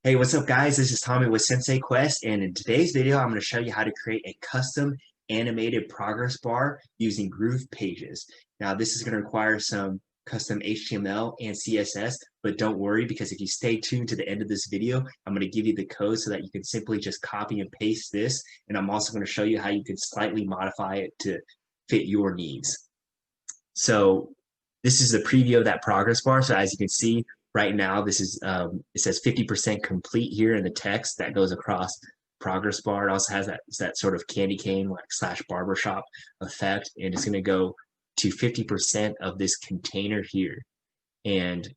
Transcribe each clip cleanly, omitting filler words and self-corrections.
Hey, what's up, guys? This is Tommy with Sensei Quest, and in today's video, I'm going to show you how to create a custom animated progress bar using GroovePages. Now, this is going to require some custom HTML and CSS, but don't worry because if you stay tuned to the end of this video, I'm going to give you the code so that you can simply just copy and paste this, and I'm also going to show you how you can slightly modify it to fit your needs. So this is the preview of that progress bar. So as you can see right now, this is it says 50% complete here in the text that goes across progress bar. It also has that sort of candy cane like slash barbershop effect, and it's going to go to 50% of this container here. And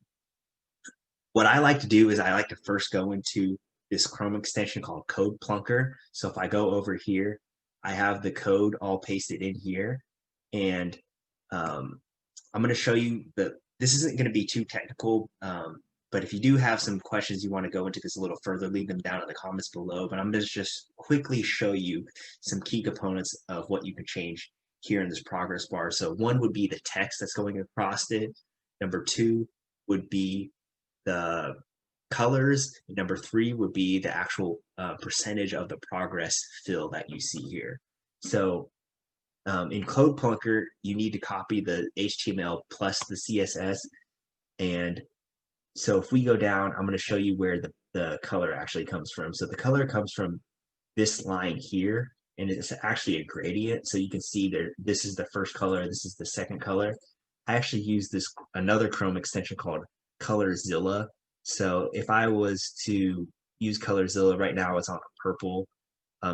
what I like to do is I like to first go into this Chrome extension called Code Plunker. So if I go over here, I have the code all pasted in here, and I'm going to show you that this isn't going to be too technical, but if you do have some questions you want to go into this a little further, leave them down in the comments below. But I'm going to just quickly show you some key components of what you can change here in this progress bar. So one would be the text that's going across it. Number two would be the colors. Number three would be the actual percentage of the progress fill that you see here. So in Code Plunker, you need to copy the HTML plus the CSS. And so if we go down, I'm going to show you where the color actually comes from. So the color comes from this line here, and it's actually a gradient. So you can see there, this is the first color, this is the second color. I actually use this another Chrome extension called Colorzilla. So if I was to use Colorzilla right now, it's on purple.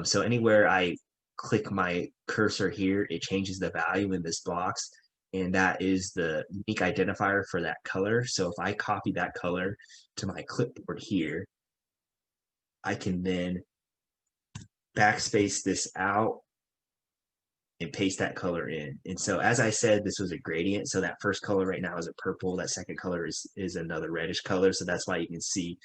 So anywhere I click my cursor here, it changes the value in this box, and that is the unique identifier for that color. So if I copy that color to my clipboard here, I can then backspace this out and paste that color in. And so as I said, this was a gradient. So that first color right now is a purple. That second color is another reddish color. So that's why you can see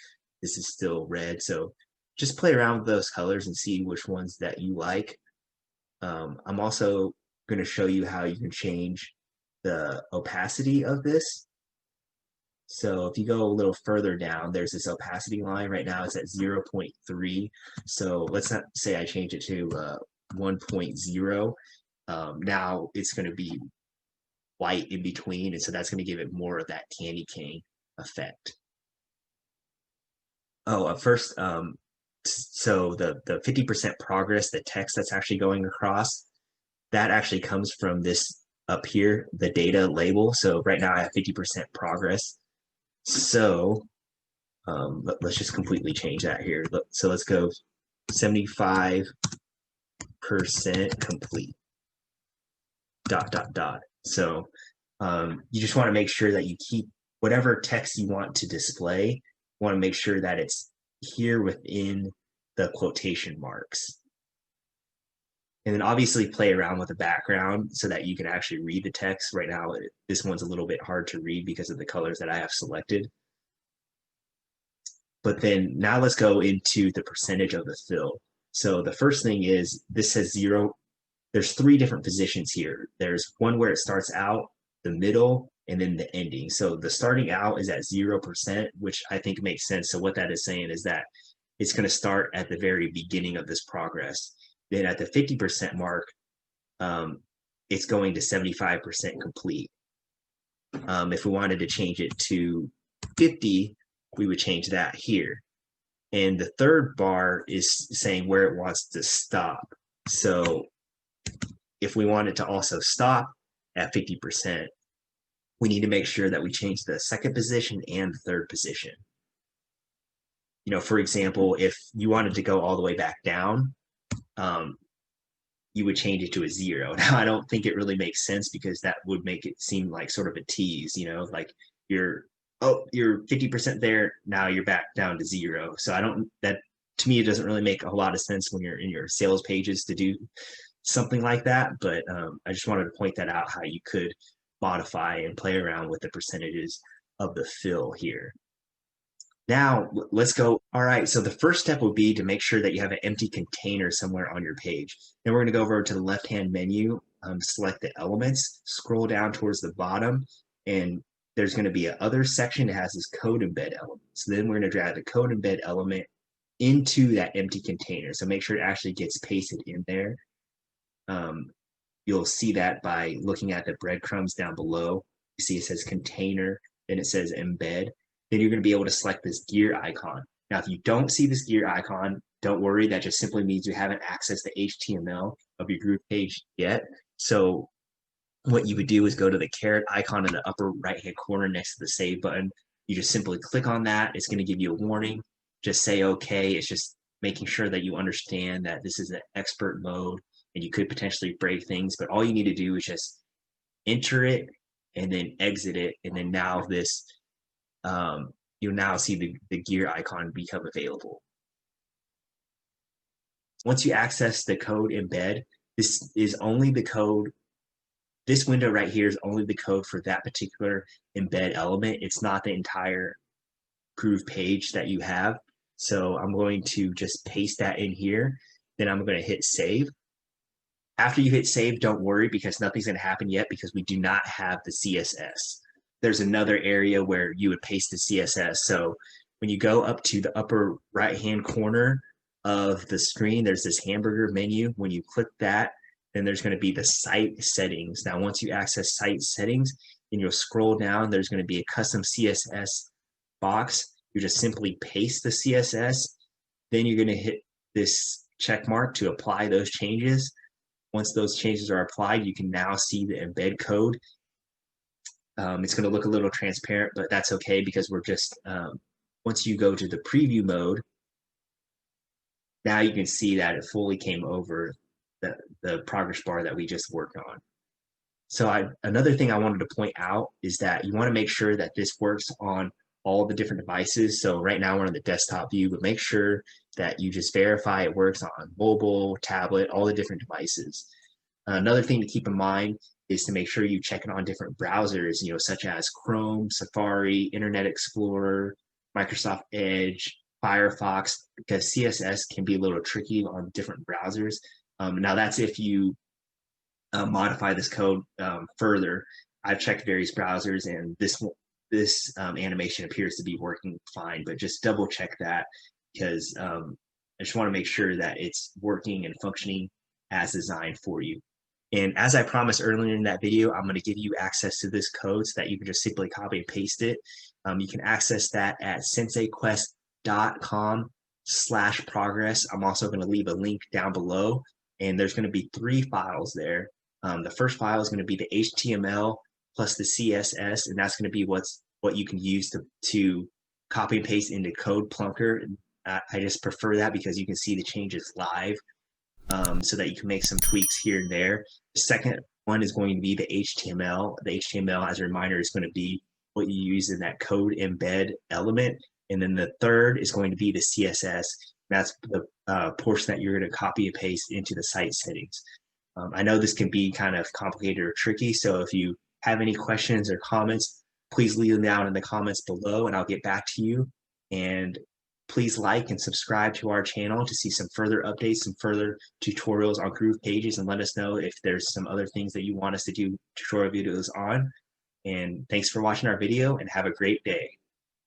this is still red. So just play around with those colors and see which ones that you like. I'm also going to show you how you can change the opacity of this. So if you go a little further down, there's this opacity line. Right now it's at 0.3. So let's not say I change it to 1.0. Now it's going to be white in between, and so that's going to give it more of that candy cane effect. Oh, first, so the 50% progress, the text that's actually going across, that actually comes from this up here, the data label. So right now I have 50% progress. So let's just completely change that here. So let's go 75% complete, dot, dot, dot. So you just want to make sure that you keep whatever text you want to display, you want to make sure that it's here within the quotation marks. And then obviously play around with the background so that you can actually read the text. Right now, this one's a little bit hard to read because of the colors that I have selected. But then now let's go into the percentage of the fill. So the first thing is this says 0. There's three different positions here. There's one where it starts out, the middle, and then the ending. So the starting out is at 0%, which I think makes sense. So what that is saying is that it's going to start at the very beginning of this progress. Then at the 50% mark, it's going to 75% complete. If we wanted to change it to 50, we would change that here. And the third bar is saying where it wants to stop. So if we want it to also stop at 50%, we need to make sure that we change the second position and the third position. You know, for example, if you wanted to go all the way back down, you would change it to a 0. Now, I don't think it really makes sense because that would make it seem like sort of a tease, you know, like you're 50% there, now you're back down to 0. So I don't, that to me, it doesn't really make a lot of sense when you're in your sales pages to do something like that. But I just wanted to point that out, how you could modify and play around with the percentages of the fill here. Now let's go. All right, so the first step would be to make sure that you have an empty container somewhere on your page. Then we're going to go over to the left-hand menu, select the elements, scroll down towards the bottom, and there's going to be a other section that has this code embed element. So then we're going to drag the code embed element into that empty container. So make sure it actually gets pasted in there. You'll see that by looking at the breadcrumbs down below. You see it says container, then it says embed. Then you're going to be able to select this gear icon. Now, if you don't see this gear icon, don't worry. That just simply means you haven't accessed the HTML of your Groove page yet. So what you would do is go to the caret icon in the upper right-hand corner next to the save button. You just simply click on that. It's going to give you a warning. Just say okay. It's just making sure that you understand that this is an expert mode and you could potentially break things, but all you need to do is just enter it and then exit it, and then now this you'll now see the gear icon become available. Once you access the code embed, this is only the code. This window right here is only the code for that particular embed element. It's not the entire Groove page that you have. So I'm going to just paste that in here. Then I'm going to hit save. After you hit save, don't worry because nothing's going to happen yet because we do not have the CSS. There's another area where you would paste the CSS. So when you go up to the upper right-hand corner of the screen, there's this hamburger menu. When you click that, then there's going to be the site settings. Now, once you access site settings, and you'll scroll down, there's going to be a custom CSS box. You just simply paste the CSS. Then you're going to hit this check mark to apply those changes. Once those changes are applied, you can now see the embed code. It's going to look a little transparent, but that's okay because we're just, once you go to the preview mode, now you can see that it fully came over the progress bar that we just worked on. So another thing I wanted to point out is that you want to make sure that this works on all the different devices. So right now we're on the desktop view, but make sure that you just verify it works on mobile, tablet, all the different devices. Another thing to keep in mind is to make sure you check it on different browsers, such as Chrome, Safari, Internet Explorer, Microsoft Edge, Firefox, because CSS can be a little tricky on different browsers. Now that's if you modify this code further. I've checked various browsers and this animation appears to be working fine, but just double check that because I just want to make sure that it's working and functioning as designed for you. And as I promised earlier in that video, I'm going to give you access to this code so that you can just simply copy and paste it. You can access that at senseiquest.com/progress. I'm also going to leave a link down below, and there's going to be 3 files there. The first file is going to be the HTML plus the CSS, and that's going to be what you can use to copy and paste into code Plunker. I just prefer that because you can see the changes live, so that you can make some tweaks here and there. The second one is going to be the HTML. The HTML, as a reminder, is going to be what you use in that code embed element. And then the third is going to be the CSS. That's the portion that you're going to copy and paste into the site settings. I know this can be kind of complicated or tricky, so if you have any questions or comments, please leave them down in the comments below and I'll get back to you. And please like and subscribe to our channel to see some further updates, some further tutorials on GroovePages, and let us know if there's some other things that you want us to do tutorial videos on. And thanks for watching our video and have a great day.